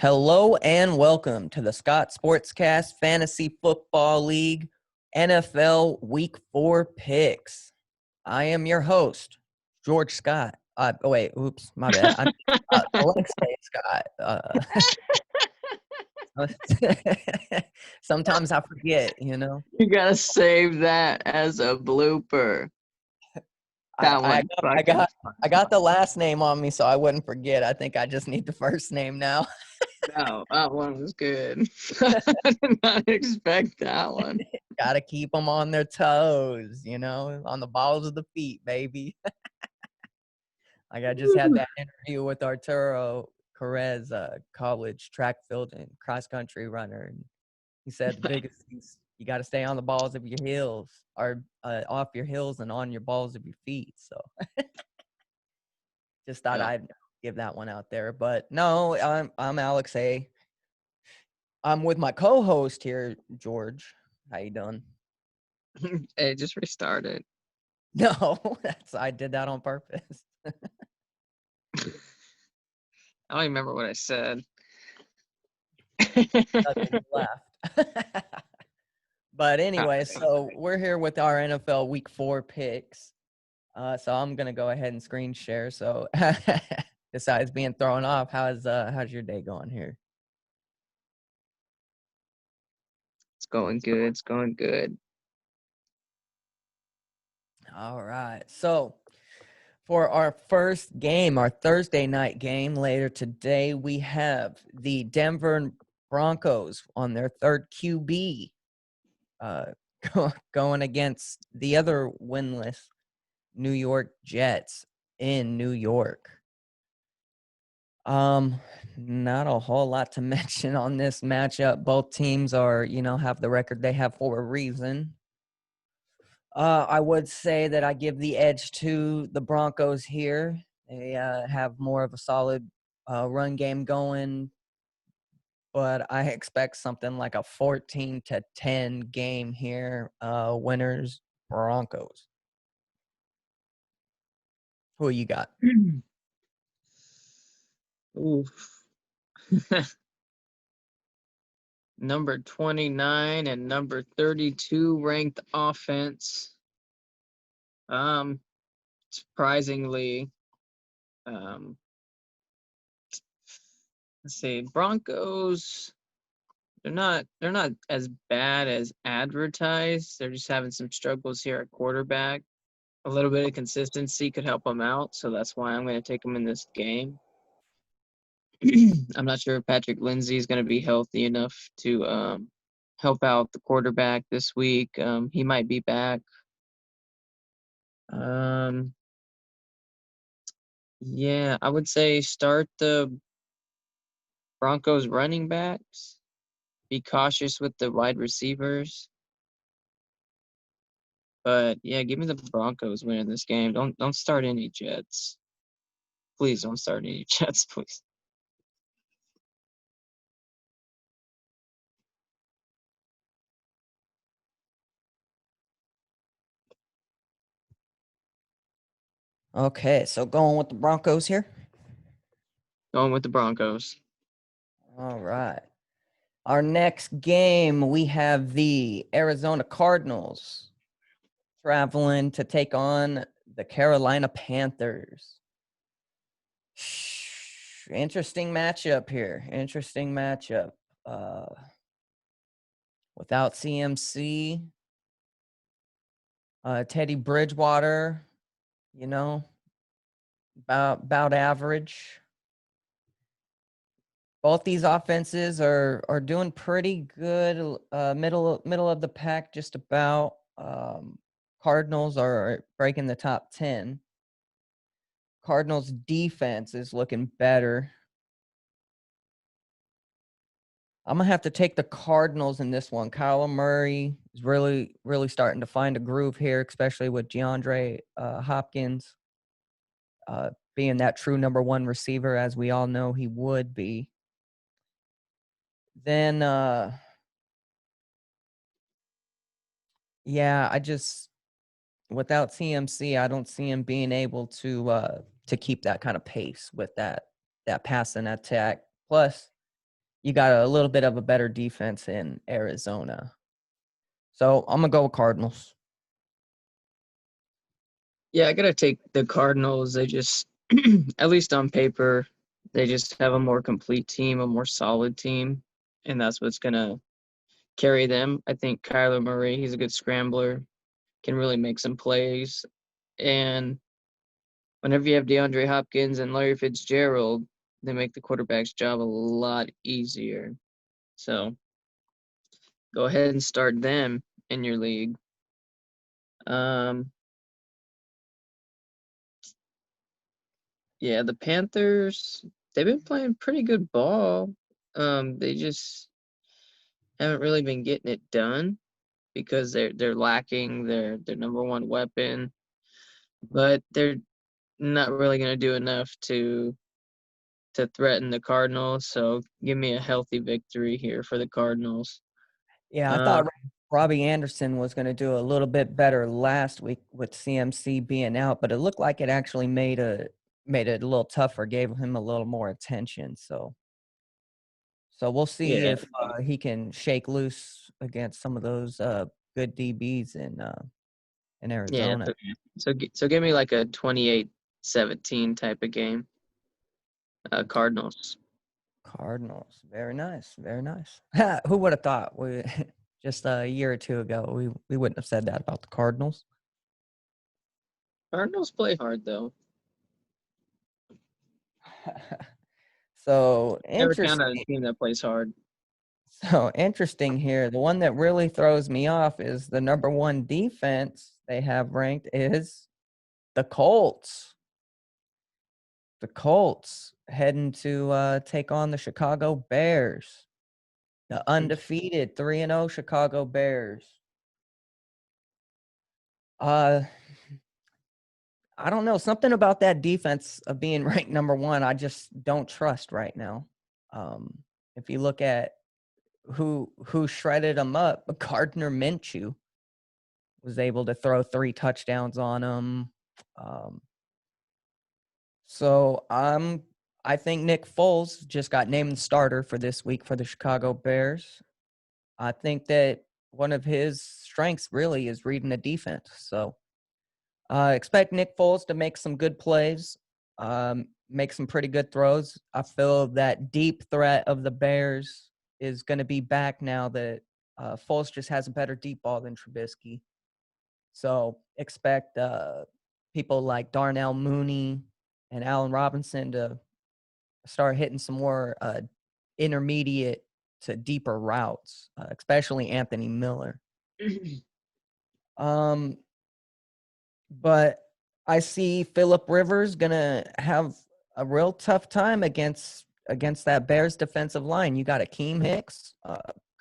Hello and welcome to the Scott Sportscast Fantasy Football League NFL Week 4 picks. I am your host, George Scott. My bad. I'm Alexei Scott. Sometimes I forget, You gotta save that as a blooper. That I one fucking. I got the last name on me so I wouldn't forget. I think I just need the first name now. No, that one was good. I did not expect that one. Got to keep them on their toes, on the balls of the feet, baby. Like I just had that interview with Arturo Perez, college track field and cross country runner. And he said the biggest things, you got to stay on the balls of your heels or off your heels and on your balls of your feet. So just thought I'd give that one out there. But no, I'm Alex A. I'm with my co-host here, George. How you doing? Hey, just restart it. No, I did that on purpose. I don't even remember what I said. Left. But anyway, so we're here with our NFL Week 4 picks. So I'm gonna go ahead and screen share. So besides being thrown off, how's your day going here? It's going good. It's going good. All right. So for our first game, our Thursday night game later today, we have the Denver Broncos on their third QB going against the other winless New York Jets in New York. Not a whole lot to mention on this matchup. Both teams are, have the record they have for a reason. I would say that I give the edge to the Broncos here. They have more of a solid run game going, but I expect something like a 14-10 game here. Winners, Broncos. Who you got? Oof. Number 29 and number 32 ranked offense. Surprisingly, let's see, Broncos. They're not as bad as advertised. They're just having some struggles here at quarterback. A little bit of consistency could help them out, so that's why I'm going to take them in this game. I'm not sure if Patrick Lindsay is going to be healthy enough to help out the quarterback this week. He might be back. Yeah, I would say start the Broncos running backs. Be cautious with the wide receivers. But yeah, give me the Broncos winning this game. Don't start any Jets. Please don't start any Jets, please. Okay, so going with the Broncos here. Going with the Broncos. All right. Our next game, we have the Arizona Cardinals traveling to take on the Carolina Panthers. Interesting matchup here. Interesting matchup. Without CMC, Teddy Bridgewater, about average. Both these offenses are doing pretty good. Middle of the pack, just about. Cardinals are breaking the top 10. Cardinals defense is looking better. I'm gonna have to take the Cardinals in this one. Kyler Murray is really, really starting to find a groove here, especially with DeAndre Hopkins being that true number one receiver, as we all know he would be. Then, I just without CMC, I don't see him being able to keep that kind of pace with that passing attack. Plus, you got a little bit of a better defense in Arizona. So I'm gonna go with Cardinals. Yeah, I gotta take the Cardinals. They just, at least on paper, they just have a more complete team, a more solid team, and that's what's gonna carry them. I think Kyler Murray, he's a good scrambler, can really make some plays, and whenever you have DeAndre Hopkins and Larry Fitzgerald, they make the quarterback's job a lot easier. So go ahead and start them in your league. Um, yeah, the Panthers, they've been playing pretty good ball. They just haven't really been getting it done because they're lacking their number one weapon, but they're not really going to do enough to threaten the Cardinals. So give me a healthy victory here for the Cardinals. Yeah, I Um, thought Robbie Anderson was going to do a little bit better last week with CMC being out, but it looked like it actually made it a little tougher, gave him a little more attention. So we'll see yeah, if he can shake loose against some of those good DBs in yeah. Arizona. So give me like a 28-17 type of game. Cardinals. Cardinals, very nice, very nice. Who would have thought? We just a year or two ago we wouldn't have said that about the Cardinals. Cardinals play hard though. So Never count interesting. on a team that plays hard. So interesting here. The one that really throws me off is the number one defense they have ranked is the Colts. The Colts heading to take on the Chicago Bears. The undefeated 3-0 Chicago Bears. Uh I don't know, something about that defense of being ranked number 1, I just don't trust right now. Um if you look at who shredded them up, Gardner Minshew was able to throw 3 touchdowns on them. Um, so I think Nick Foles just got named starter for this week for the Chicago Bears. I think that one of his strengths really is reading the defense. So I expect Nick Foles to make some good plays, make some pretty good throws. I feel that deep threat of the Bears is going to be back now that Foles just has a better deep ball than Trubisky. So expect people like Darnell Mooney and Allen Robinson to start hitting some more intermediate to deeper routes, especially Anthony Miller. Um, but I see Phillip Rivers gonna have a real tough time against that Bears defensive line. You got Akeem Hicks,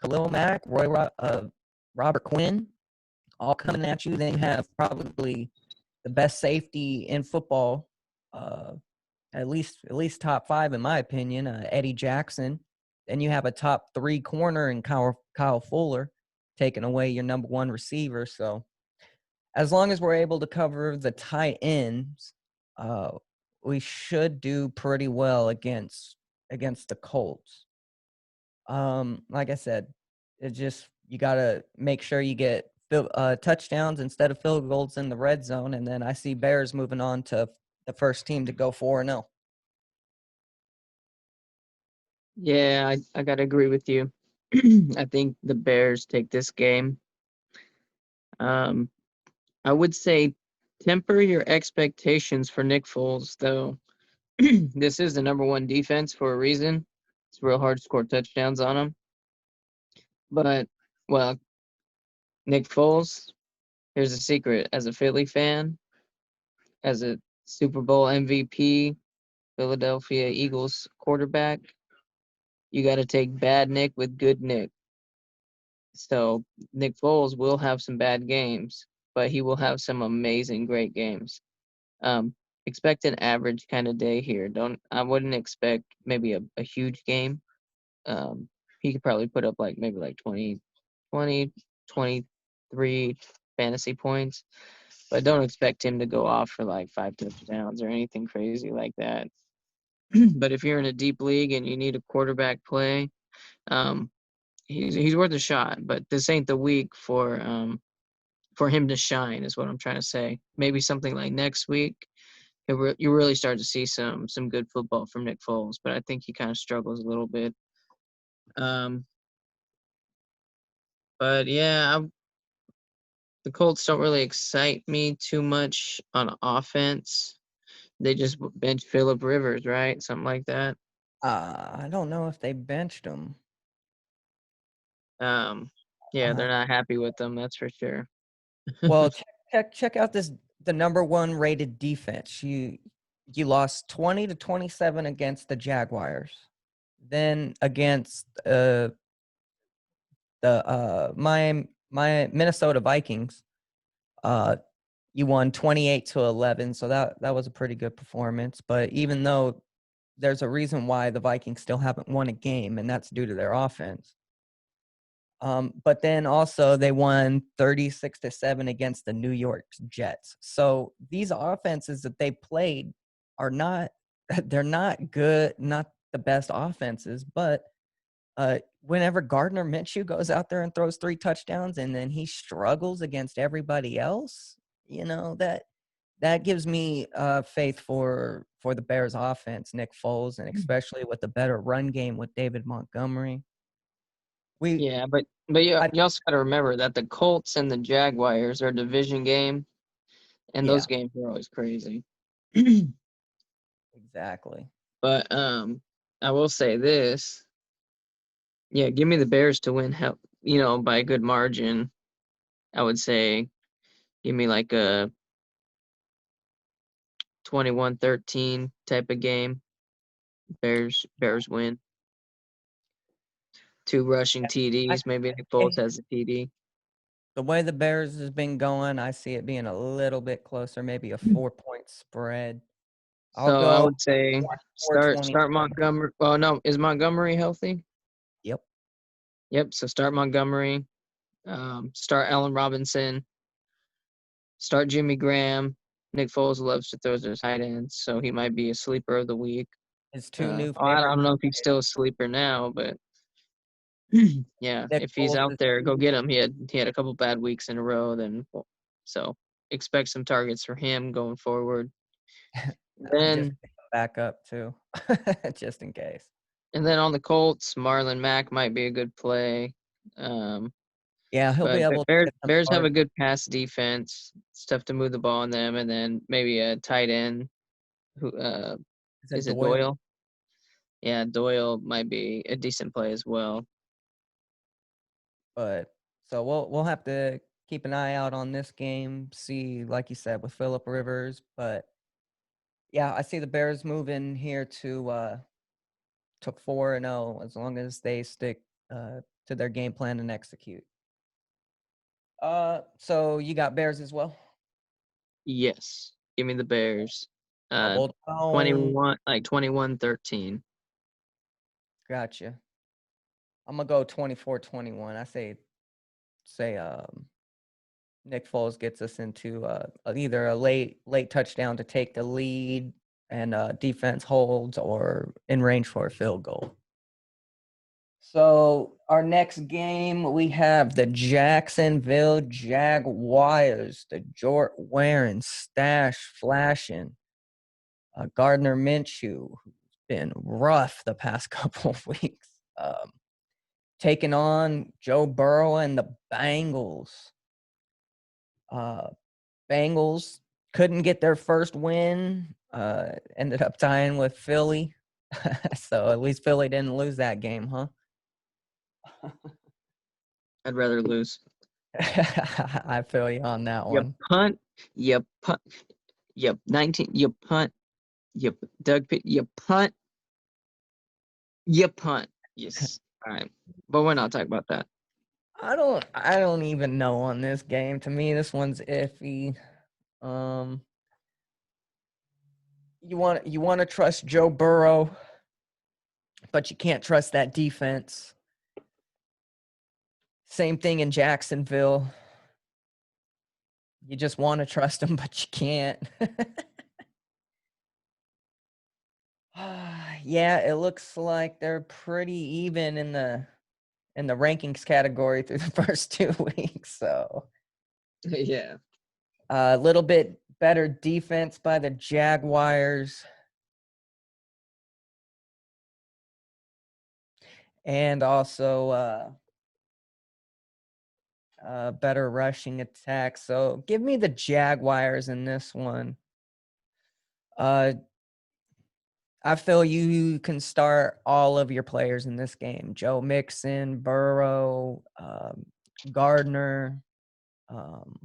Khalil Mack, Robert Quinn, all coming at you. Then you have probably the best safety in football, uh, at least top 5 in my opinion, Eddie Jackson. Then you have a top 3 corner in Kyle Fuller, taking away your number 1 receiver. So as long as we're able to cover the tight ends, uh, we should do pretty well against the Colts. Like I said, it just you gotta make sure you get touchdowns instead of field goals in the red zone, and then I see Bears moving on to the first team to go 4-0. Yeah, I gotta agree with you. I think the Bears take this game. Um, I would say temper your expectations for Nick Foles, though. This is the number one defense for a reason. It's real hard to score touchdowns on them. But, well, Nick Foles, here's a secret. As a Philly fan, as a Super Bowl MVP, Philadelphia Eagles quarterback, you got to take bad Nick with good Nick. So Nick Foles will have some bad games, but he will have some amazing, great games. Um, expect an average kind of day here. I wouldn't expect maybe a huge game. He could probably put up like maybe like 20, 23 fantasy points, but don't expect him to go off for like 5 touchdowns or anything crazy like that. But if you're in a deep league and you need a quarterback play, Um, he's worth a shot, but this ain't the week for him to shine, is what I'm trying to say. Maybe something like next week, you really start to see some good football from Nick Foles, but I think he kind of struggles a little bit. Um, but yeah, the Colts don't really excite me too much on offense. They just bench Phillip Rivers, right? Something like that. I don't know if they benched him. Um, yeah, Uh, they're not happy with them, that's for sure. well, check out the number one rated defense. You lost 20-27 against the Jaguars. Then against my Minnesota Vikings, you won 28-11. So that was a pretty good performance. But even though there's a reason why the Vikings still haven't won a game, and that's due to their offense. But then also they won 36-7 against the New York Jets. So these offenses that they played are not they're not good, not the best offenses, but whenever Gardner Minshew goes out there and throws 3 touchdowns and then he struggles against everybody else, that gives me faith for the Bears offense, Nick Foles, and especially with the better run game with David Montgomery. We Yeah, but I you also got to remember that the Colts and the Jaguars are a division game, and those Yeah, games are always crazy. exactly. But I will say this. Yeah, give me the Bears to win help, by a good margin. I would say give me like a 21-13 type of game. Bears win. 2 rushing I TDs, maybe Nick Foles has a TD. The way the Bears has been going, I see it being a little bit closer, maybe a 4-point spread. I'll So I go would say 4 20. start Montgomery. Well, no, is Montgomery healthy? Yep. Yep. So start Montgomery. Start Allen Robinson. Start Jimmy Graham. Nick Foles loves to throw to tight ends, so he might be a sleeper of the week. His two new I favorite don't know if he's still a sleeper now, but yeah, Nick if he's out Foles' there, go get him. He had a couple bad weeks in a row, so expect some targets for him going forward. I'm just Then gonna back up too, just in case. and then on the Colts, Marlon Mack might be a good play. Um, Yeah, he'll be but able to Bears get some Bears have a targets. good pass defense. It's tough to move the ball on them, and then maybe a tight end. Who Is it is it Doyle? Doyle? Yeah, Doyle might be a decent play as well. But so we'll have to keep an eye out on this game. See, like you said, with Phillip Rivers. But yeah, I see the Bears moving here to 4-0 as long as they stick to their game plan and execute. So you got Bears as well? Yes, give me the Bears. Uh, Double down. 21-13. Gotcha. I'm gonna go 24-21. I say Nick Foles gets us into either a late touchdown to take the lead and defense holds or in range for a field goal. So our next game, we have the Jacksonville Jaguars, the Jort wearing, stash flashing, Gardner Minshew, who's been rough the past couple of weeks, taking on Joe Burrow and the Bengals. Uh, Bengals couldn't get their first win, ended up tying with Philly. So at least Philly didn't lose that game, huh? I'd rather lose. I feel you on that You one. punt, you punt, you 19, you punt, you Doug Pitt, you punt, you punt. Yes. All right. But we're not talking about that. I don't even know on this game. To me, this one's iffy. Um you want to trust Joe Burrow, but you can't trust that defense. Same thing in Jacksonville. You just want to trust them, but you can't. Yeah, it looks like they're pretty even in the rankings category through the first 2 weeks. So Yeah. a little bit better defense by the Jaguars, and also better rushing attack. So give me the Jaguars in this one. Uh, I feel you can start all of your players in this game: Joe Mixon, Burrow, Gardner. Um,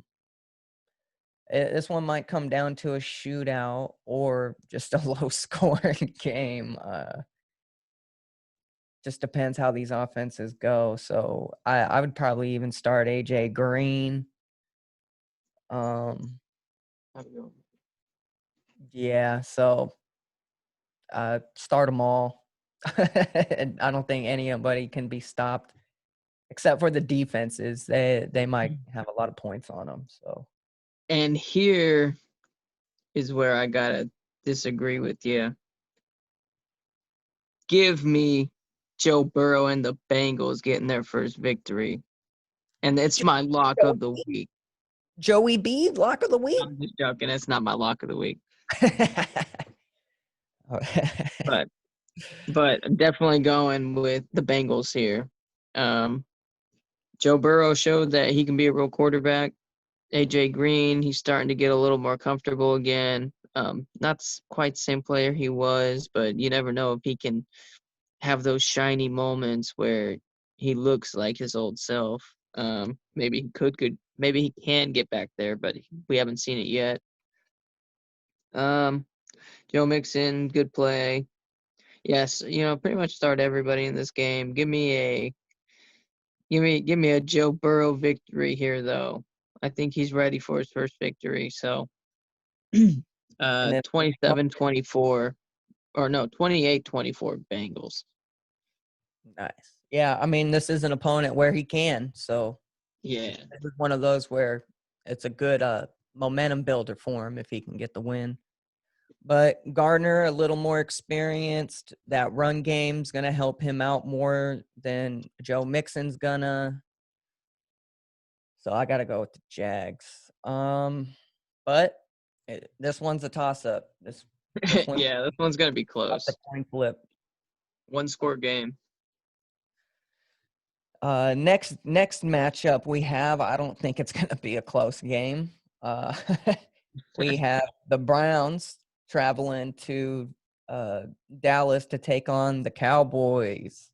this one might come down to a shootout or just a low scoring game. Just depends how these offenses go. So I would probably even start AJ Green. Um, yeah, so start them all. And I don't think anybody can be stopped except for the defenses. They might have a lot of points on them. So And here is where I gotta disagree with you. Give me Joe Burrow and the Bengals getting their first victory. And it's my lock of the week. Joey B, lock of the week. I'm just joking. It's not my lock of the week. But I'm definitely going with the Bengals here. Um, Joe Burrow showed that he can be a real quarterback. AJ Green, he's starting to get a little more comfortable again. Not quite the same player he was, but you never know if he can have those shiny moments where he looks like his old self. Maybe maybe he can get back there, but we haven't seen it yet. Um, Joe Mixon, good play. Yes, pretty much start everybody in this game. Give me a Joe Burrow victory here though. I think he's ready for his first victory. So And then 27-24 or no, 28-24 Bengals. nice. Yeah, I mean, this is an opponent where he can. So Yeah. this is one of those where it's a good momentum builder for him if he can get the win. But Gardner, a little more experienced. That run game's going to help him out more than Joe Mixon's gonna. So I got to go with the Jags. But this one's a toss-up. This one, Yeah, this one's gonna be the close. coin flip. One score game. Next matchup we have, I don't think it's going to be a close game. Uh, we have the Browns traveling to Dallas to take on the Cowboys.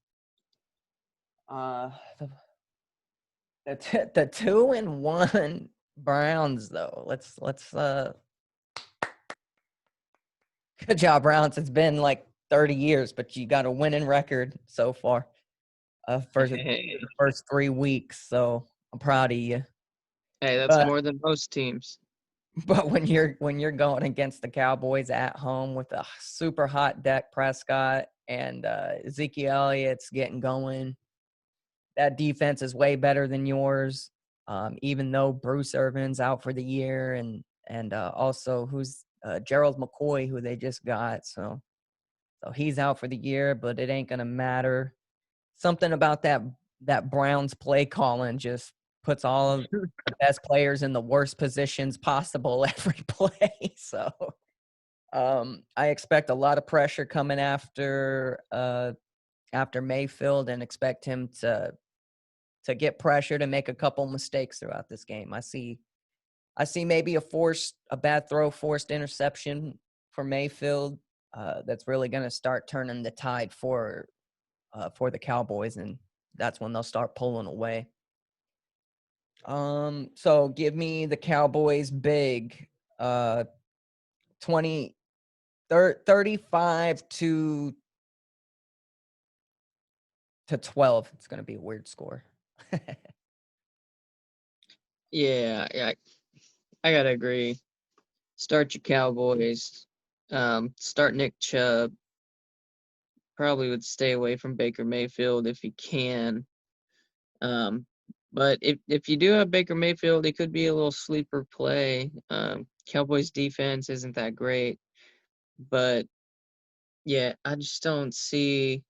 The 2-1 Browns though. Let's good job, Browns. It's been like 30 years, but you got a winning record so far. For the Hey, first 3 weeks, so I'm proud of you. that's But more than most teams. But when you're going against the Cowboys at home with a super hot Dak Prescott and Ezekiel Elliott's getting going, that defense is way better than yours. Even though Bruce Irvin's out for the year, and also who's Gerald McCoy, who they just got, so he's out for the year, but it ain't gonna matter. Something about that Browns play calling just puts all of the best players in the worst positions possible every play. So I expect a lot of pressure coming after Mayfield, and expect him to get pressured and make a couple mistakes throughout this game. I see maybe a bad throw, forced interception for Mayfield. That's really going to start turning the tide for the Cowboys, and that's when they'll start pulling away. So give me the Cowboys big, 35 to 12. It's going to be a weird score. Yeah, I gotta agree. Start your Cowboys. Start Nick Chubb. Probably would stay away from Baker Mayfield if you can. Um, but if you do have Baker Mayfield, it could be a little sleeper play. Cowboys defense isn't that great, but Yeah, I just don't see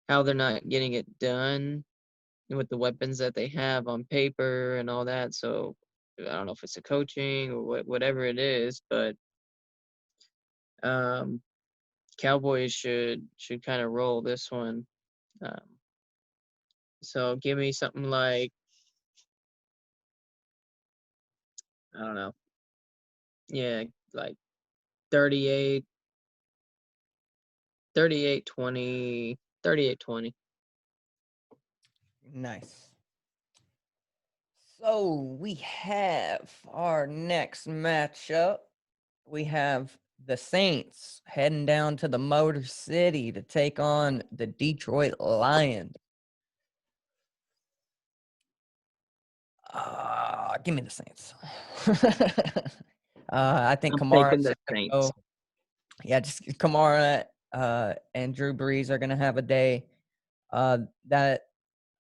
how they're not getting it done with the weapons that they have on paper and all that. So I don't know if it's the coaching or whatever it is, but um, Cowboys should kind of roll this one. Um, so give me something like, I don't know, yeah, like 38, 38-20, 38-20. Nice. So we have our next matchup. We have the Saints heading down to the Motor City to take on the Detroit Lions. Give me the Saints. I think I'm Kamara's taking the going to Saints. go. Yeah, just Kamara and Drew Brees are going to have a day. That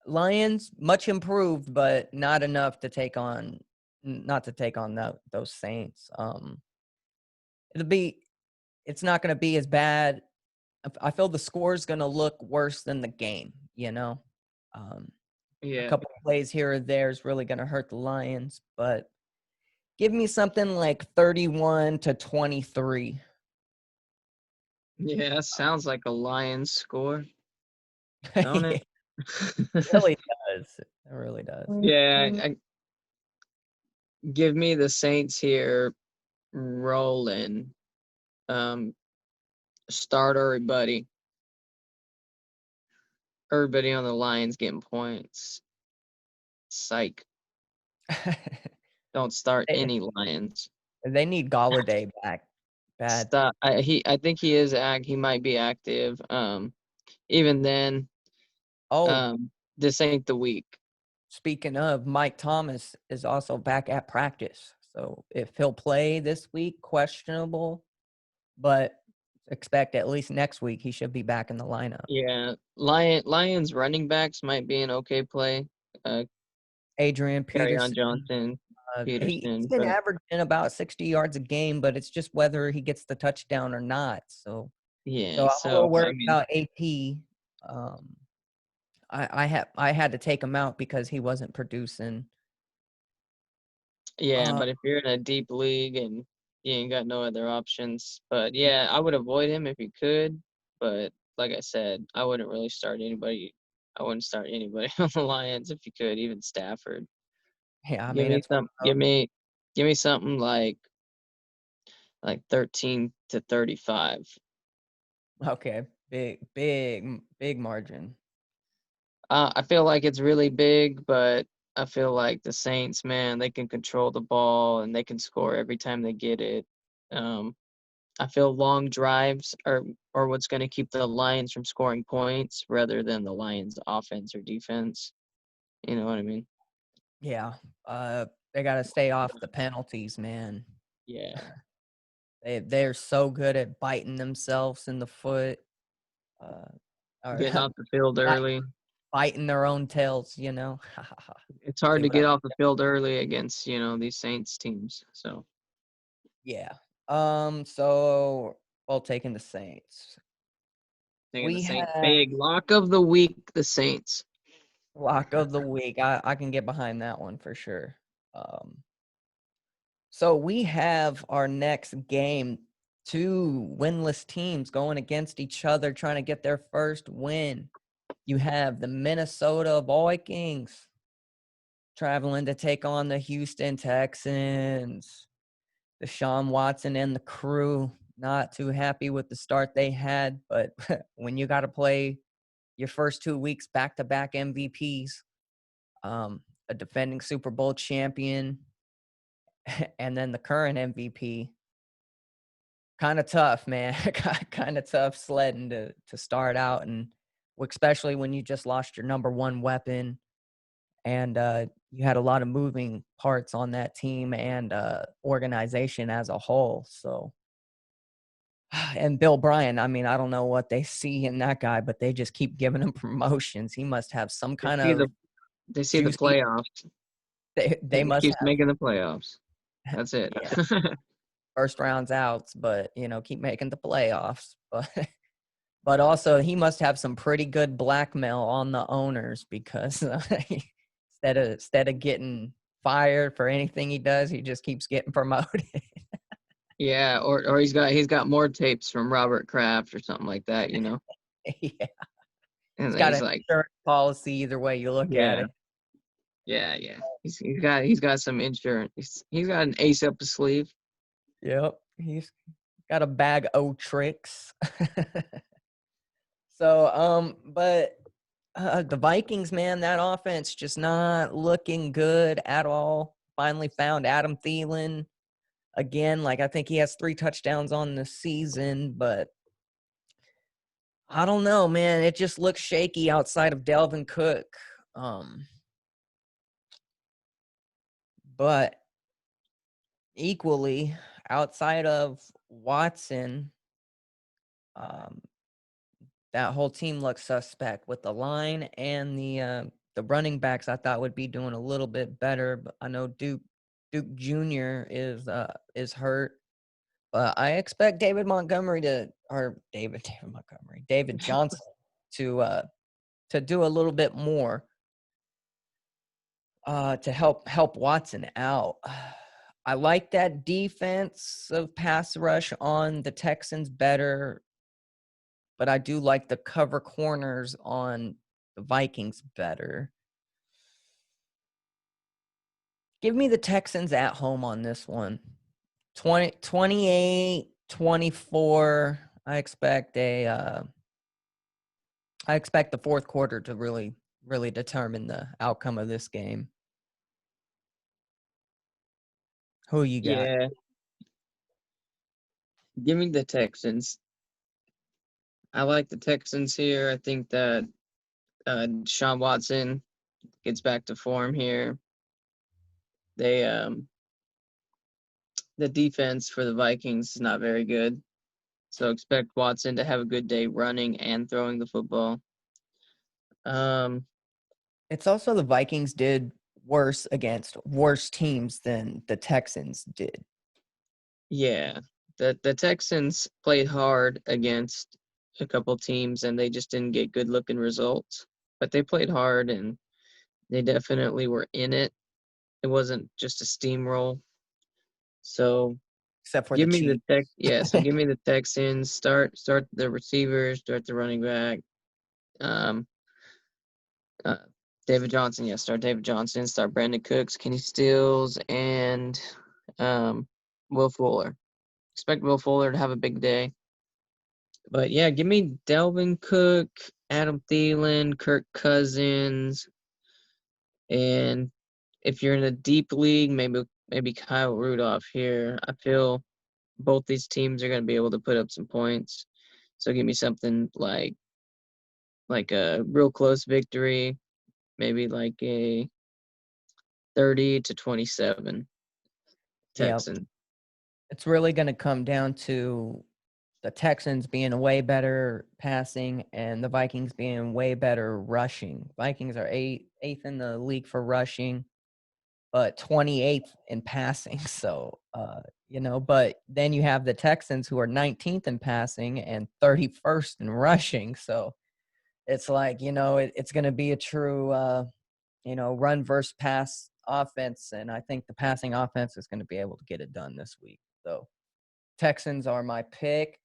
Lions much improved, but not enough to take on, not to take on those Saints. It'll be, it's not going to be as bad. I feel the score is going to look worse than the game. Um, a Yeah, couple of plays here or there is really going to hurt the Lions, but give me something like 31-23. yeah, that sounds like a Lions score, don't it? It really does. It really does. Yeah, give me the Saints here rolling. Um, start everybody. Everybody on the Lions getting points. Psych. Don't start they, any Lions. they need Galladay back bad. Stop. I think he might be active. Even then, Oh, um, this ain't the week. speaking of, Mike Thomas is also back at practice. So if he'll play this week, questionable, but expect at least next week he should be back in the lineup. Yeah, Lions running backs might be an okay play. Uh, Adrian on Peterson, Johnson, he's Peterson, been but averaging about 60 yards a game, but it's just whether he gets the touchdown or not. So yeah. I'm a So little worried I mean, about AP. Um, I had to take him out because he wasn't producing. yeah. Uh, But if you're in a deep league and you ain't got no other options, but yeah, I would avoid him if you could. But like I said, I wouldn't really start anybody. I wouldn't start anybody on the Lions if you could, even Stafford. yeah, I Give mean me it's one some. Give me something like 13-35. okay, big margin. I feel like it's really big, but I feel like the Saints, man, they can control the ball and they can score every time they get it. Um, I feel long drives are what's going to keep the Lions from scoring points rather than the Lions' offense or defense. You know what I mean? Yeah, they got to stay off the penalties, man. Yeah, They're so good at biting themselves in the foot, uh, or getting off the field bite, early. biting their own tails. It's hard See to what I get off the field early against these Saints teams. So Yeah. So well taking the Saints. taking the We Saints, have big lock of the week, the Saints. lock of the week. I can get behind that one for sure. Um, so we have our next game. Two winless teams going against each other, trying to get their first win. You have the Minnesota Vikings traveling to take on the Houston Texans. Deshaun Watson and the crew not too happy with the start they had, but when you got to play your first 2 weeks back-to-back MVPs, a defending Super Bowl champion, and then the current MVP, kind of tough, man. Kind of tough sledding to start out, and especially when you just lost your number one weapon, and you had a lot of moving parts on that team and organization as a whole. So, and Bill Bryan, I mean, I don't know what they see in that guy, but they just keep giving him promotions. He must have some They kind see of the juicy. playoffs. They He must keeps making the playoffs. have. That's it. Yeah, first round's outs, but keep making the playoffs. But also he must have some pretty good blackmail on the owners because instead of getting fired for anything he does, he just keeps getting promoted. Yeah, or he's got more tapes from Robert Kraft or something like that, Yeah, he's And got he's an like, insurance policy either way you look at yeah, it. yeah. He's got some insurance. He's got an ace up his sleeve. Yep, he's got a bag of tricks. So, but the Vikings, man, that offense just not looking good at all. Finally found Adam Thielen again. Like I think he has 3 touchdowns on the season, but I don't know, man. It just looks shaky outside of Delvin Cook. But equally outside of Watson, um, that whole team looks suspect with the line and the running backs. I thought would be doing a little bit better, but I know Duke Jr. is hurt. But I expect David Johnson to do a little bit more to help Watson out. I like that defensive pass rush on the Texans better, but I do like the cover corners on the Vikings better. Give me the Texans at home on this one. 28-24. I expect the fourth quarter to really determine the outcome of this game. Who you got? Yeah, give me the Texans. I like the Texans here. I think that Deshaun Watson gets back to form here. They the defense for the Vikings is not very good. So expect Watson to have a good day running and throwing the football. Um, It's also the Vikings did worse against worse teams than the Texans did. yeah, the Texans played hard against a couple teams and they just didn't get good looking results. But they played hard and they definitely were in it. It wasn't just a steamroll. So Except for the Chiefs. So give me the Texans. Start the receivers, start the running back. Um, uh, David Johnson, yeah, start David Johnson, start Brandon Cooks, Kenny Stills, and um, Will Fuller. Expect Will Fuller to have a big day. But yeah, give me Delvin Cook, Adam Thielen, Kirk Cousins, and if you're in a deep league, maybe Kyle Rudolph here. I feel both these teams are going to be able to put up some points. So give me something like a real close victory, maybe like a 30-27 Yeah, Texan. it's really going to come down to the Texans being way better passing and the Vikings being way better rushing. Vikings are eighth in the league for rushing, but 28th in passing. So, but then you have the Texans who are 19th in passing and 31st in rushing. So it's like, it's going to be a true, run versus pass offense. And I think the passing offense is going to be able to get it done this week. So Texans are my pick.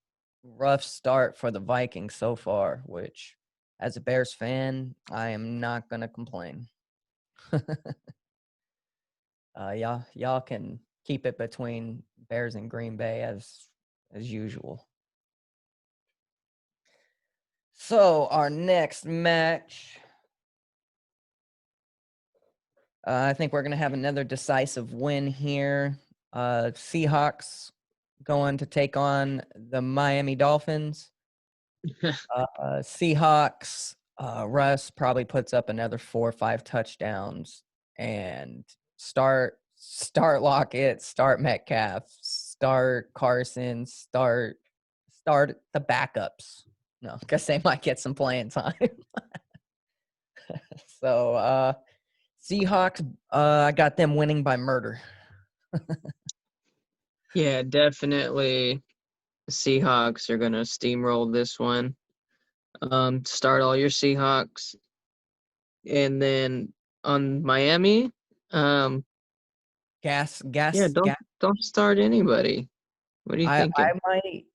Rough start for the Vikings so far, which as a Bears fan, I am not going to complain. Y'all can keep it between Bears and Green Bay as usual. So our next match, I think we're gonna have another decisive win here. Seahawks going to take on the Miami Dolphins. Seahawks. Russ probably puts up another 4 or 5 touchdowns and start Lockett, start Metcalf, start Carson, start the backups. No, because they might get some playing time. So Seahawks, I got them winning by murder. Yeah, definitely. The Seahawks are gonna steamroll this one. Start all your Seahawks, and then on Miami, um, Gas, yeah, gas, don't gas. don't start anybody. What are you thinking?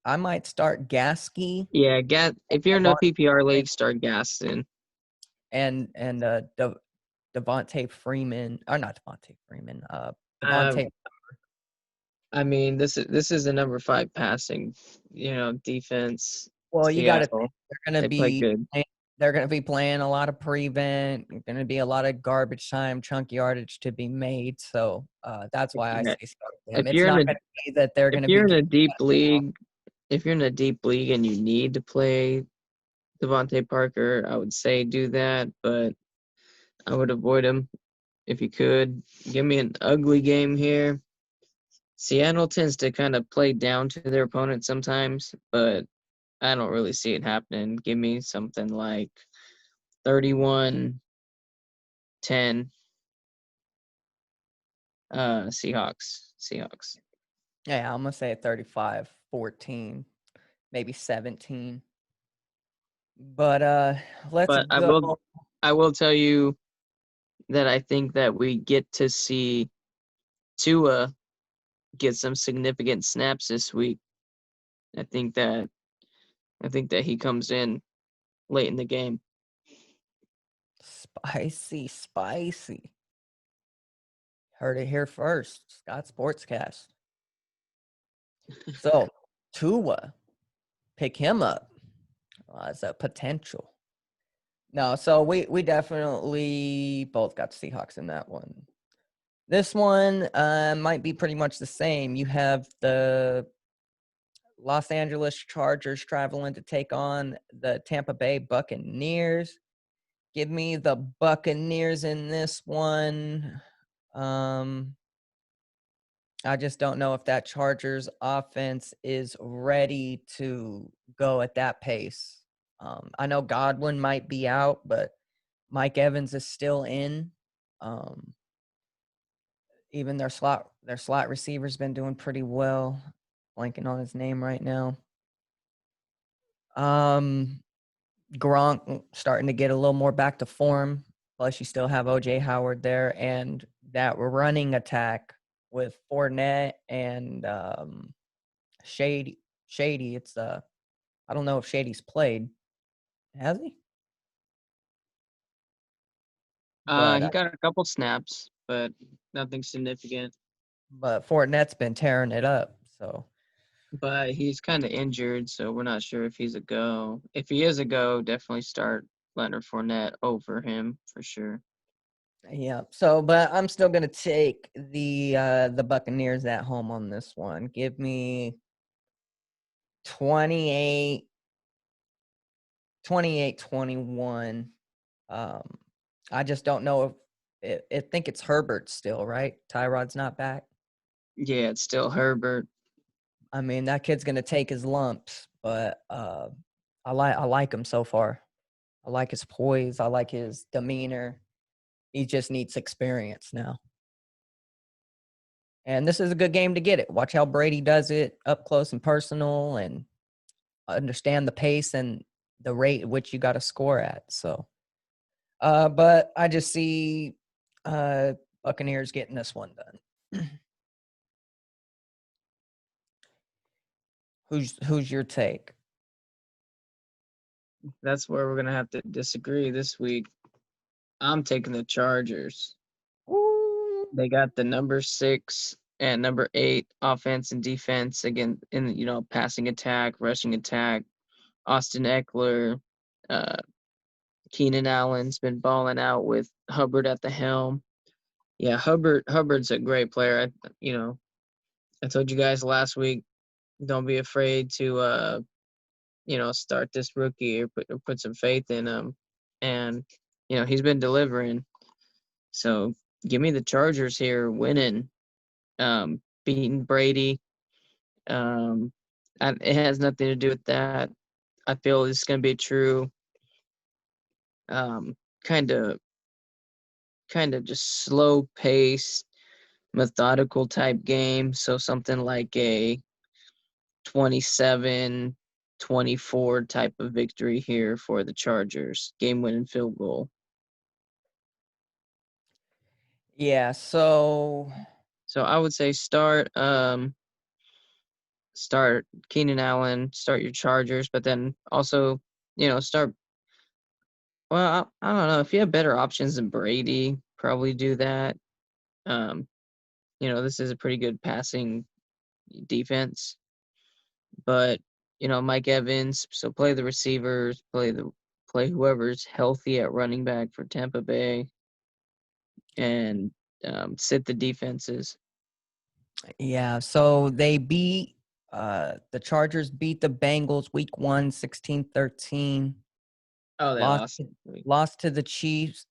I might start Gasky Yeah, if you're in a PPR Devontae league, start Gaston. and Devontae Freeman, or not Devontae Freeman, Um, Devontae. I mean, this is the number 5 passing, defense. Well, you got to think Seattle, they're gonna they play be good. they're gonna be playing a lot of prevent. Gonna be a lot of garbage time, chunk yardage to be made. So that's why I Yeah, say start them. if It's you're in not a gonna be that they're if gonna be you're in a getting deep league, if you're in a deep league and you need to play Devontae Parker, I would say do that, but I would avoid him if you could. Give me an ugly game here. Seattle tends to kind of play down to their opponent sometimes, but I don't really see it happening. Give me something like 31-10 Seahawks. Yeah, I'm gonna say 35-14, maybe 17. But let's But go. I will tell you that I think that we get to see Tua get some significant snaps this week. I think that he comes in late in the game. Spicy, spicy. Heard it here first. Scott Sportscast. So Tua, pick him up as a potential. No, so we definitely both got Seahawks in that one. This one might be pretty much the same. You have the Los Angeles Chargers traveling to take on the Tampa Bay Buccaneers. Give me the Buccaneers in this one. I just don't know if that Chargers offense is ready to go at that pace. I know Godwin might be out, but Mike Evans is still in. Um, even their slot receiver's been doing pretty well. Blanking on his name right now. Um, Gronk starting to get a little more back to form. Plus, you still have OJ Howard there, and that running attack with Fournette and Shady. Shady. It's I don't know if Shady's played. Has he? But He got a couple snaps, but nothing significant. but Fournette's been tearing it up. So But he's kind of injured, so we're not sure if he's a go. If he is a go, definitely start Leonard Fournette over him for sure. yeah. So but I'm still gonna take the Buccaneers at home on this one. Give me 28, 21. Um, I just don't know if I think it's Herbert still, right? Tyrod's not back. Yeah, it's still Herbert. I mean, that kid's gonna take his lumps, but I like him so far. I like his poise. I like his demeanor. He just needs experience now. And this is a good game to get it. Watch how Brady does it up close and personal and understand the pace and the rate at which you got to score at. So, but I just see Buccaneers getting this one done. Who's your take? That's where we're gonna have to disagree this week. I'm taking the Chargers. Ooh. They got the number 6 and number 8 offense and defense again in passing attack, rushing attack. Austin Eckler, uh, Keenan Allen's been balling out with Hubbard at the helm. Yeah, Hubbard's a great player. I told you guys last week, don't be afraid to start this rookie or put some faith in him. And he's been delivering. So give me the Chargers here winning, beating Brady. And it has nothing to do with that. I feel it's going to be a true um, kind of just slow pace, methodical type game. So something like a 27-24 type of victory here for the Chargers. Game winning field goal. Yeah, so So I would say start Keenan Allen, start your Chargers, but then also, start well, I don't know. If you have better options than Brady, probably do that. Um, this is a pretty good passing defense, but Mike Evans, so play the receivers, play whoever's healthy at running back for Tampa Bay, and sit the defenses. yeah, so the Chargers beat the Bengals week 1 16-13. Oh, they Lost lost. lost to the Chiefs.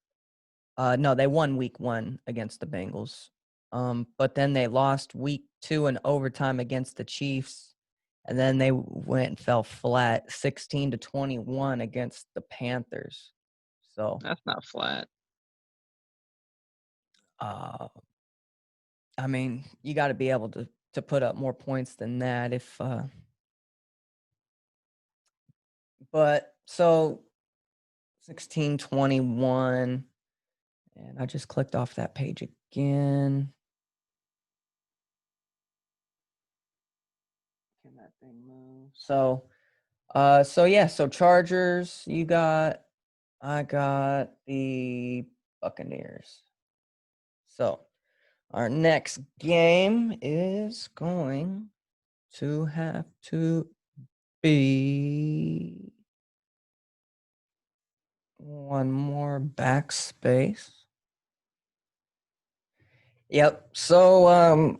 No, they won week 1 against the Bengals. But then they lost week 2 in overtime against the Chiefs. And then they went and fell flat 16-21 against the Panthers. So, That's not flat. uh, I mean, you got to be able to put up more points than that but so 16-21, and I just clicked off that page again. Can that thing move? So Chargers, I got the Buccaneers. So our next game is going to have to be one more backspace. Yep. So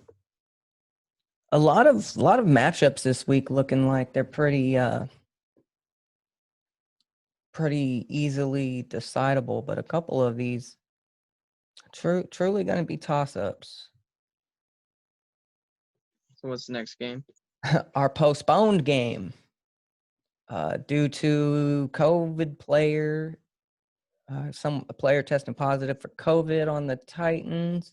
a lot of matchups this week looking like they're pretty easily decidable, but a couple of these truly going to be toss-ups. So what's the next game? Our postponed game due to COVID player, a player testing positive for COVID on the Titans.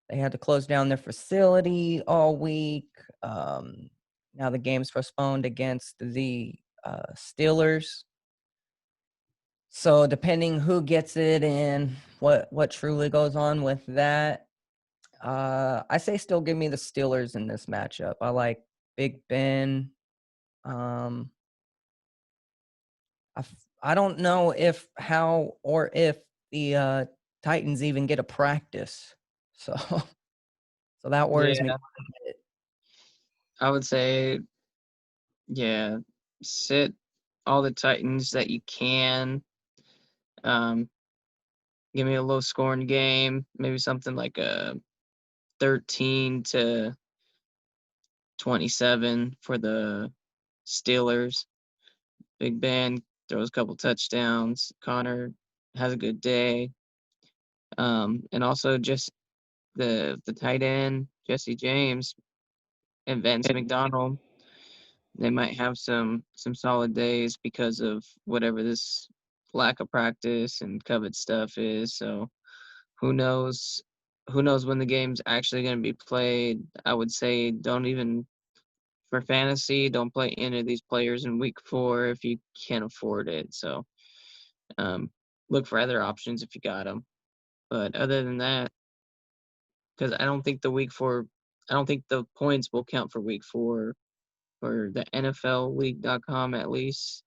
They had to close down their facility all week. Now the game's postponed against the Steelers. So depending who gets it and what truly goes on with that, I say still give me the Steelers in this matchup. I like Big Ben. Um, I don't know if the Titans even get a practice. So so that worries me. Yeah, I would say, yeah, sit all the Titans that you can. Um, Give me a low scoring game, maybe something like a 13-27 for the Steelers. Big Ben throws a couple touchdowns. Connor has a good day. And also just the tight end, Jesse James and Vance McDonald. They might have some solid days because of whatever this lack of practice and COVID stuff is. So who knows? Who knows when the game's actually going to be played? I would say don't even for fantasy, don't play any of these players in week 4 if you can't afford it. So um, look for other options if you got them. But other than that, because I don't think the points will count for week 4 for the NFLleague.com at least.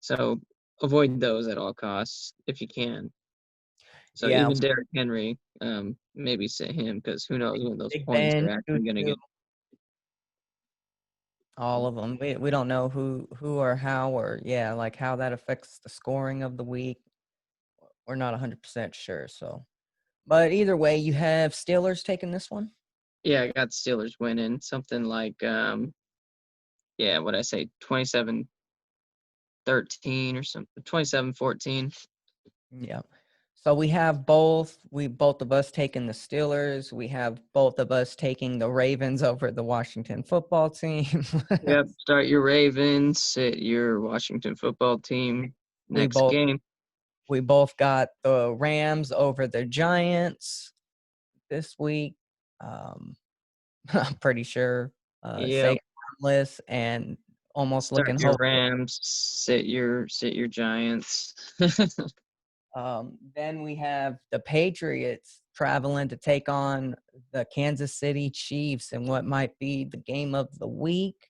So avoid those at all costs if you can. So Yeah, even Derrick Henry, maybe sit him because who knows when those Big points Ben, are actually going to get. all of them. We don't know who or how or like how that affects the scoring of the week. We're not 100% sure. So, but either way, you have Steelers taking this one. Yeah, I got Steelers winning something like what I say 27-13 or something 27-14. Yeah. So we both of us taking the Steelers. We have both of us taking the Ravens over the Washington football team. Yep, start your Ravens, sit your Washington football team we next both game. we both got the Rams over the Giants this week. I'm pretty sure. Yep. Say harmless and almost Start looking your hopeful. Rams, sit your Giants. Then we have the Patriots traveling to take on the Kansas City Chiefs in what might be the game of the week.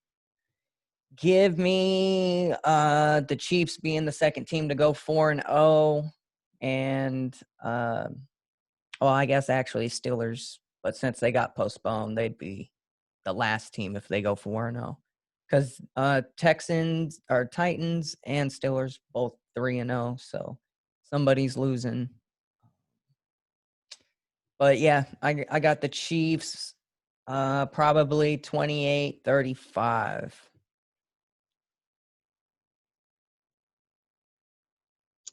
Give me the Chiefs being the second team to go 4-0, and well, I guess actually Steelers, but since they got postponed, they'd be the last team if they go 4-0. Because Texans or Titans and Steelers both 3-0, so somebody's losing. But yeah, I got the Chiefs probably 28-35.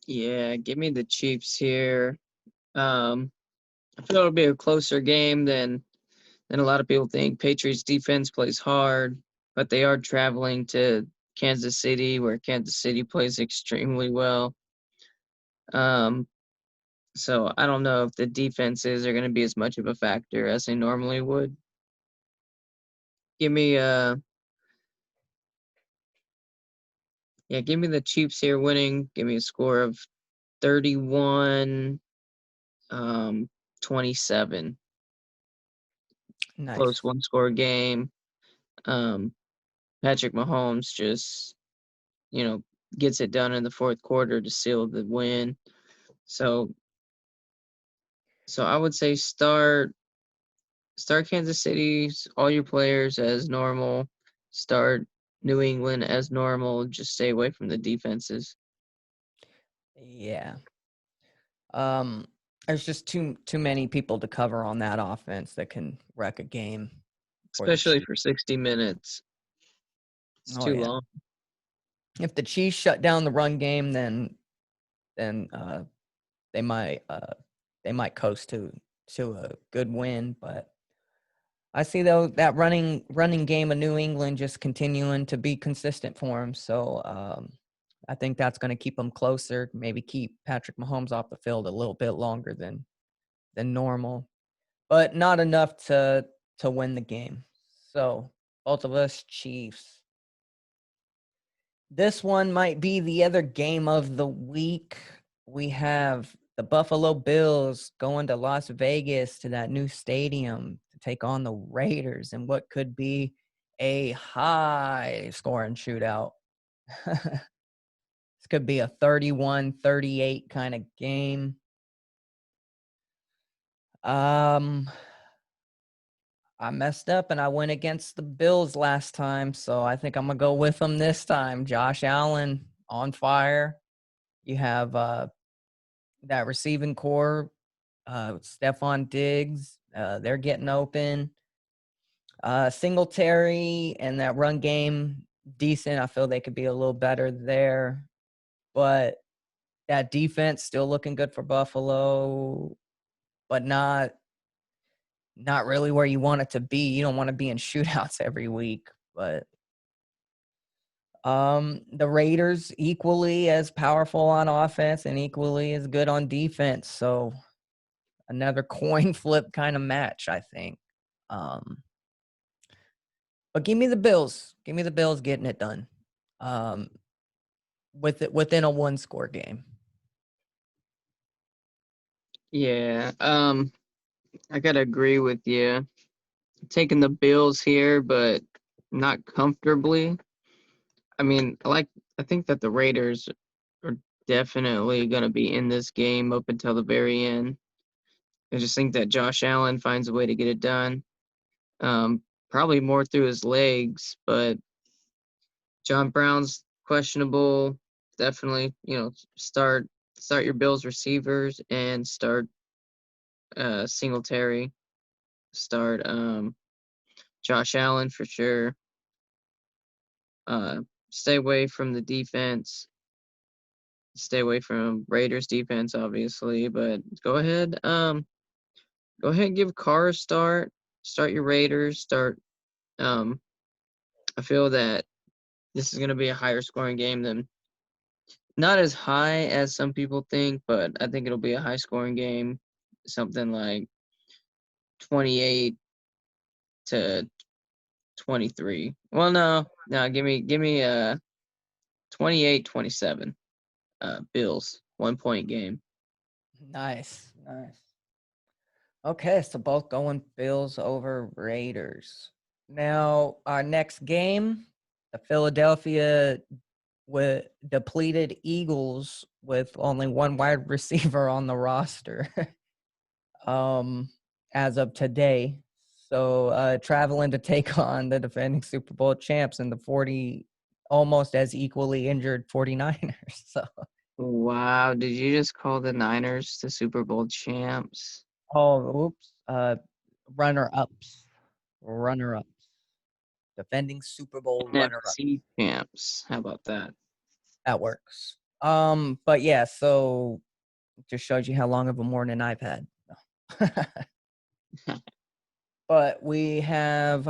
Yeah, give me the Chiefs here. I feel it'll be a closer game than a lot of people think. Patriots defense plays hard, but they are traveling to Kansas City, where Kansas City plays extremely well. Um, so I don't know if the defenses are going to be as much of a factor as they normally would. Give me give me the Chiefs here winning. Give me a score of 31 um 27. Close Nice. one score game. Um Patrick Mahomes just, you know, gets it done in the fourth quarter to seal the win. So I would say start Kansas City, all your players as normal. Start New England as normal. Just stay away from the defenses. Yeah. Um, there's just too many people to cover on that offense that can wreck a game for the Especially Chiefs. for 60 minutes. It's Oh too yeah. long. If the Chiefs shut down the run game, then they might they might coast to a good win. But I see though that running game of New England just continuing to be consistent for them. So I think that's going to keep them closer. Maybe keep Patrick Mahomes off the field a little bit longer than normal, but not enough to win the game. So both of us Chiefs. This one might be the other game of the week. We have the Buffalo Bills going to Las Vegas to that new stadium to take on the Raiders in what could be a high scoring shootout. This could be a 31-38 kind of game. Um, I messed up and I went against the Bills last time, so I think I'm gonna go with them this time. Josh Allen on fire. You have that receiving core, Stephon Diggs, they're getting open. Singletary and that run game, decent. I feel they could be a little better there, but that defense still looking good for Buffalo, but not really where you want it to be. You don't want to be in shootouts every week, but the Raiders equally as powerful on offense and equally as good on defense. So another coin flip kind of match, I think. Um, but give me the Bills. Give me the Bills getting it done. Um, within a one score game. Yeah. I gotta agree with you. Taking the Bills here, but not comfortably. I mean, I think that the Raiders are definitely gonna be in this game up until the very end. I just think that Josh Allen finds a way to get it done. Um, Probably more through his legs, but John Brown's questionable. Definitely, start your Bills receivers and start Singletary. Start Josh Allen for sure. Uh, Stay away from the defense. Stay away from Raiders defense, obviously, but go ahead and give Carr a start. Start your Raiders. Um, I feel that this is going to be a higher scoring game than not as high as some people think, but I think it'll be a high scoring game. Something like 28 to 23. Well, no, give me 28-27. Bills 1 point game. Nice, nice. Okay, so both going Bills over Raiders. Now, our next game, the Philadelphia with depleted Eagles with only one wide receiver on the roster um as of today. So traveling to take on the defending Super Bowl champs and the 40 almost as equally injured 49ers. So Wow, did you just call the Niners the Super Bowl champs? oops. Runner-ups. Runner-ups. Defending Super Bowl runner-up. NFC champs. How about that? That works. But yeah, so just shows you how long of a morning I've had. But we have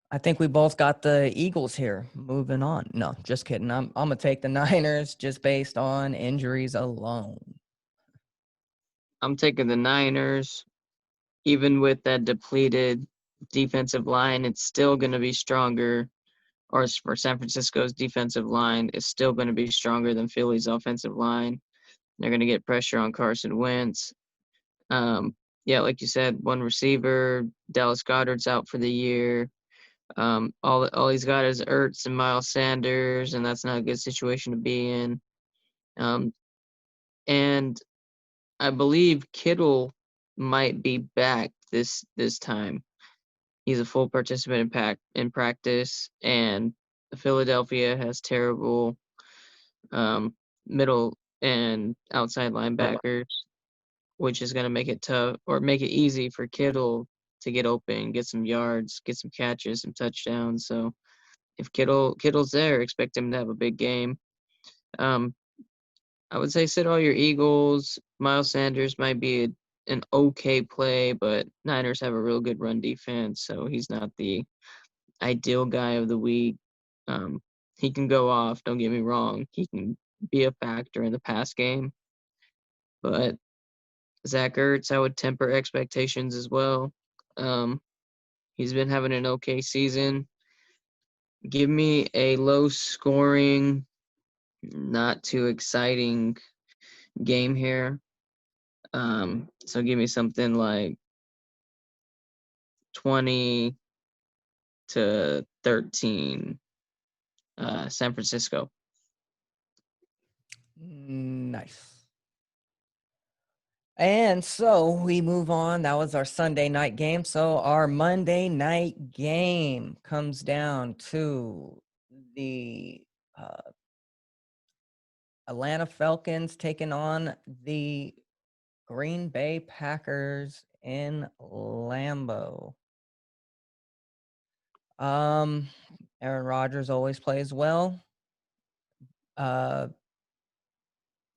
I think we both got the Eagles here. Moving on. No, just kidding. I'm gonna take the Niners just based on injuries alone. I'm taking the Niners. Even with that depleted defensive line, it's still going to be stronger. Or for San Francisco's defensive line, is still going to be stronger than Philly's offensive line. They're going to get pressure on Carson Wentz. Yeah, like you said, one receiver. Dallas Goedert's out for the year. All he's got is Ertz and Miles Sanders, and that's not a good situation to be in. And I believe Kittle might be back this time. He's a full participant in practice, and Philadelphia has terrible middle and outside linebackers, which is going to make it tough or make it easy for Kittle to get open, get some yards, get some catches, some touchdowns. So if Kittle's there, expect him to have a big game. Um, I would say sit all your Eagles. Miles Sanders might be an okay play, but Niners have a real good run defense, so he's not the ideal guy of the week. He can go off, don't get me wrong. He can be a factor in the pass game, but Zach Ertz, I would temper expectations as well. He's been having an okay season. Give me a low scoring, not too exciting game here. So give me something like 20-13, San Francisco. Nice. And so we move on. That was our Sunday night game. So our Monday night game comes down to the Atlanta Falcons taking on the Green Bay Packers in Lambeau. Aaron Rodgers always plays well.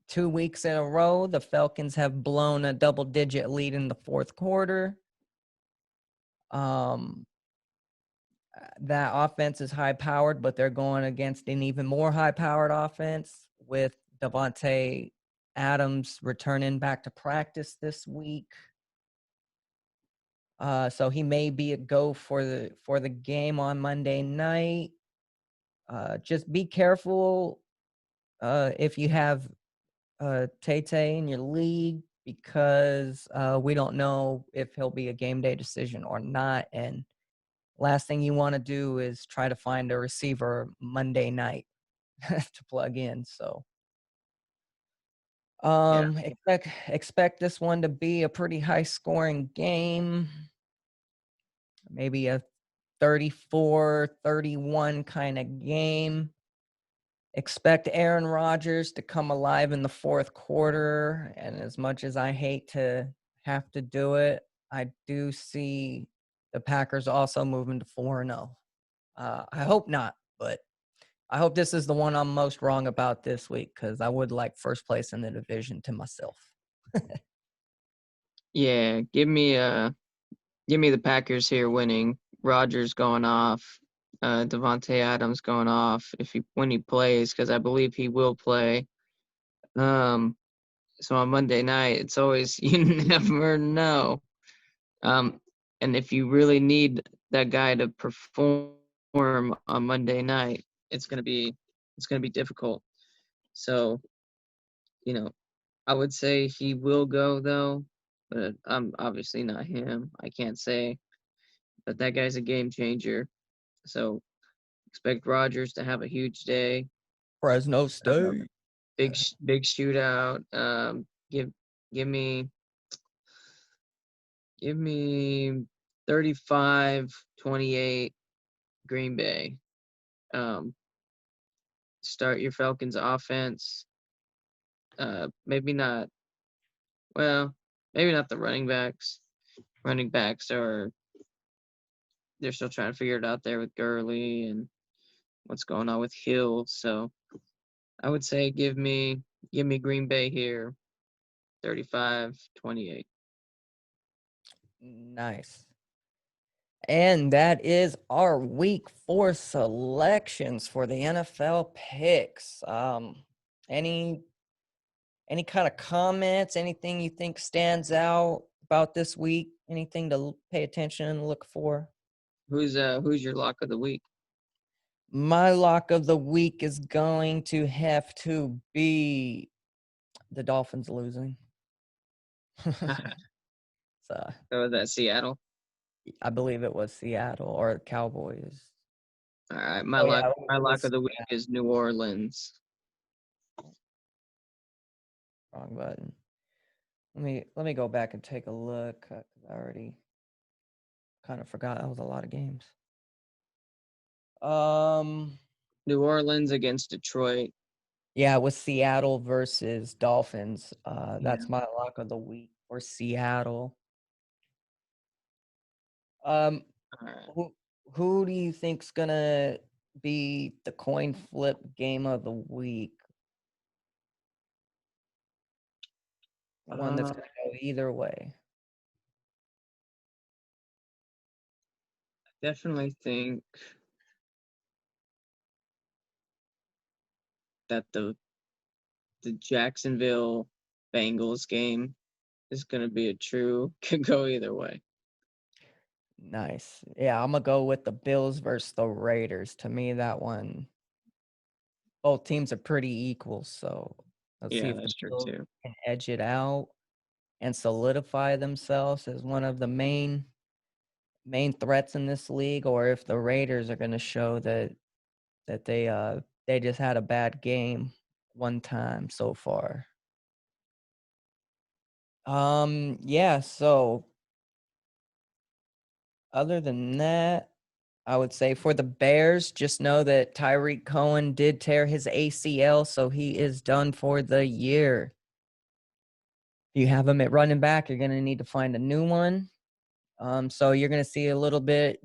2 weeks in a row, the Falcons have blown a double-digit lead in the fourth quarter. That offense is high-powered, but they're going against an even more high-powered offense with Davante Adams returning back to practice this week. So he may be a go for the game on Monday night. Just be careful if you have Tay in your league because we don't know if he'll be a game day decision or not. And last thing you want to do is try to find a receiver Monday night to plug in. So expect this one to be a pretty high scoring game. Maybe a 34-31 kind of game. Expect Aaron Rodgers to come alive in the fourth quarter. And as much as I hate to have to do it, I do see the Packers also moving to 4-0. I hope not, but I hope this is the one I'm most wrong about this week because I would like first place in the division to myself. Yeah, give me the Packers here winning. Rodgers going off, Davante Adams going off when he plays, because I believe he will play. So on Monday night, it's always you never know. Um, and if you really need that guy to perform on Monday night, it's gonna be difficult. So, you know, I would say he will go though, but I'm obviously not him. I can't say, but that guy's a game changer. So expect Rodgers to have a huge day. Fresno Uh, State. big shootout. Give me give me 35-28 Green Bay. Um, Start your Falcons offense. Maybe not. Well, maybe not the running backs. Running backs are they're still trying to figure it out there with Gurley and what's going on with Hill. So I would say give me Green Bay here, 35-28. Nice. And that is our week 4 selections for the NFL picks. Any any kind of comments, anything you think stands out about this week? Anything to pay attention and look for? Who's your lock of the week? My lock of the week is going to have to be the Dolphins losing. So Oh, that Seattle. I believe it was Seattle or Cowboys. All right, my Oh lock yeah, my it lock was of the week is New Orleans. wrong button. Let me go back and take a look. 'Cause I already kind of forgot that was a lot of games. Um, New Orleans against Detroit. yeah, it was Seattle versus Dolphins. Yeah. That's my lock of the week for Seattle. Um, All right. who who do you think's gonna be the coin flip game of the week? The one that's Uh, gonna go either way. Definitely think that the Jacksonville Bengals game is going to be a true could go either way. Nice. Yeah, I'm gonna go with the Bills versus the Raiders. To me, that one, both teams are pretty equal. So let's see Yeah, if the that's true Bills too. can edge it out and solidify themselves as one of the main threats in this league, or if the Raiders are going to show that they just had a bad game one time so far. Yeah, so other than that, I would say for the Bears, just know that Tyreek Cohen did tear his ACL, so he is done for the year. If you have him at running back, you're going to need to find a new one. So you're going to see a little bit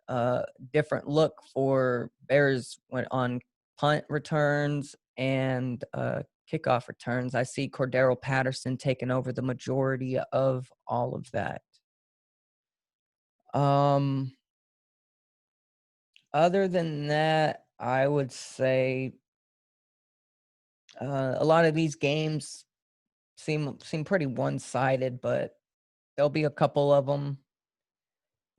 uh, different look for Bears when on punt returns and kickoff returns. I see Cordero Patterson taking over the majority of all of that. Um, Other than that, I would say a lot of these games seem pretty one-sided, but there'll be a couple of them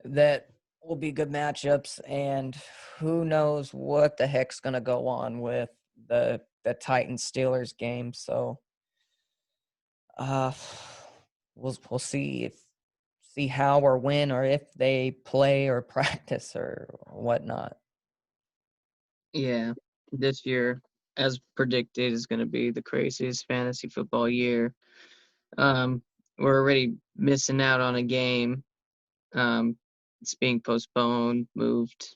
that will be good matchups, and who knows what the heck's going to go on with the Titans Steelers game. So uh we'll see how or when or if they play or practice or whatnot. Yeah, this year, as predicted, is going to be the craziest fantasy football year. Um, we're already missing out on a game. It's being postponed, moved.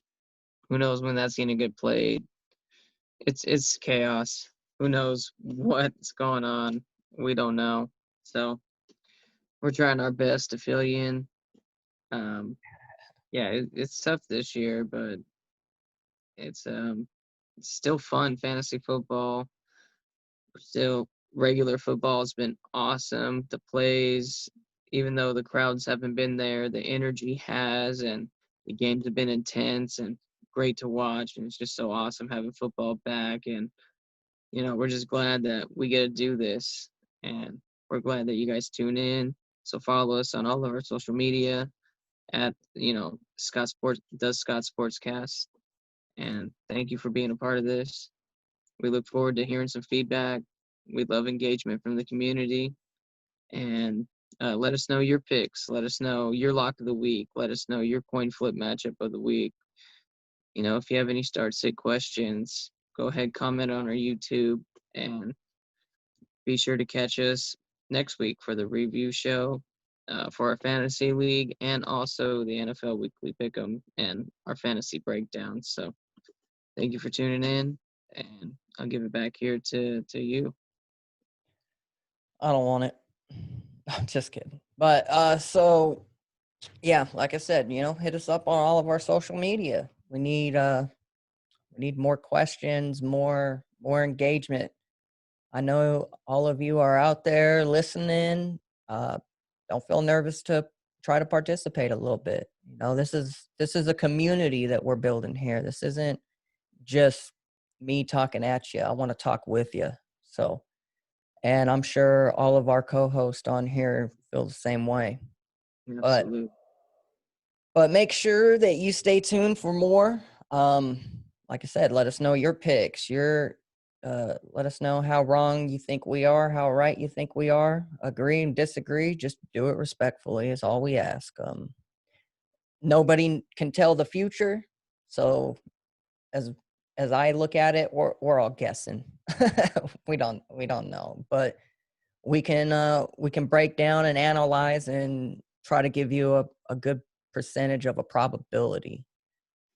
Who knows when that's going to get played? It's chaos. Who knows what's going on? We don't know. So we're trying our best to fill you in. Um, yeah, it's tough this year, but it's still fun. Fantasy football, still regular football has been awesome. The plays, even though the crowds haven't been there, the energy has, and the games have been intense and great to watch. And it's just so awesome having football back. And we're just glad that we get to do this, and we're glad that you guys tune in. So follow us on all of our social media at, Scott Sports does Scott Sportscast. And thank you for being a part of this. We look forward to hearing some feedback. We love engagement from the community. And let us know your picks. Let us know your lock of the week. Let us know your coin flip matchup of the week. If you have any start sit questions, go ahead, comment on our YouTube, and be sure to catch us next week for the review show for our fantasy league and also the NFL weekly pick'em and our fantasy breakdown. So thank you for tuning in, and I'll give it back here to you. I don't want it. I'm just kidding. But so yeah, like I said, hit us up on all of our social media. We need more questions, more engagement. I know all of you are out there listening. Don't feel nervous to try to participate a little bit. This is a community that we're building here. This isn't just me talking at you. I want to talk with you. So, and I'm sure all of our co-hosts on here feel the same way. Absolutely. But make sure that you stay tuned for more. Like I said, let us know your picks. Let us know how wrong you think we are, how right you think we are. Agree and disagree. Just do it respectfully is all we ask. Nobody can tell the future, so as I look at it, we're all guessing. we don't know, but we can break down and analyze and try to give you a good percentage of a probability.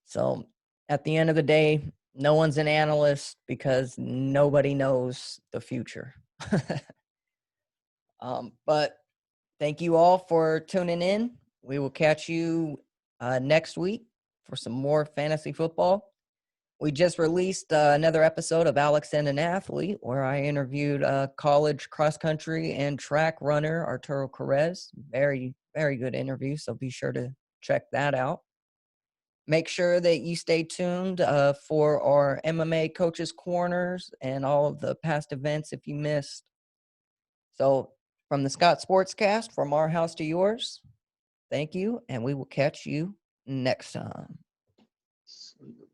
So at the end of the day, no one's an analyst because nobody knows the future. But thank you all for tuning in. We will catch you next week for some more fantasy football. We just released another episode of Alex and an Athlete, where I interviewed college cross country and track runner Arturo Perez. Very, very good interview, so be sure to check that out. Make sure that you stay tuned for our MMA Coaches Corners and all of the past events if you missed. So from the Scott Sportscast, from our house to yours, thank you, and we will catch you next time. Absolutely.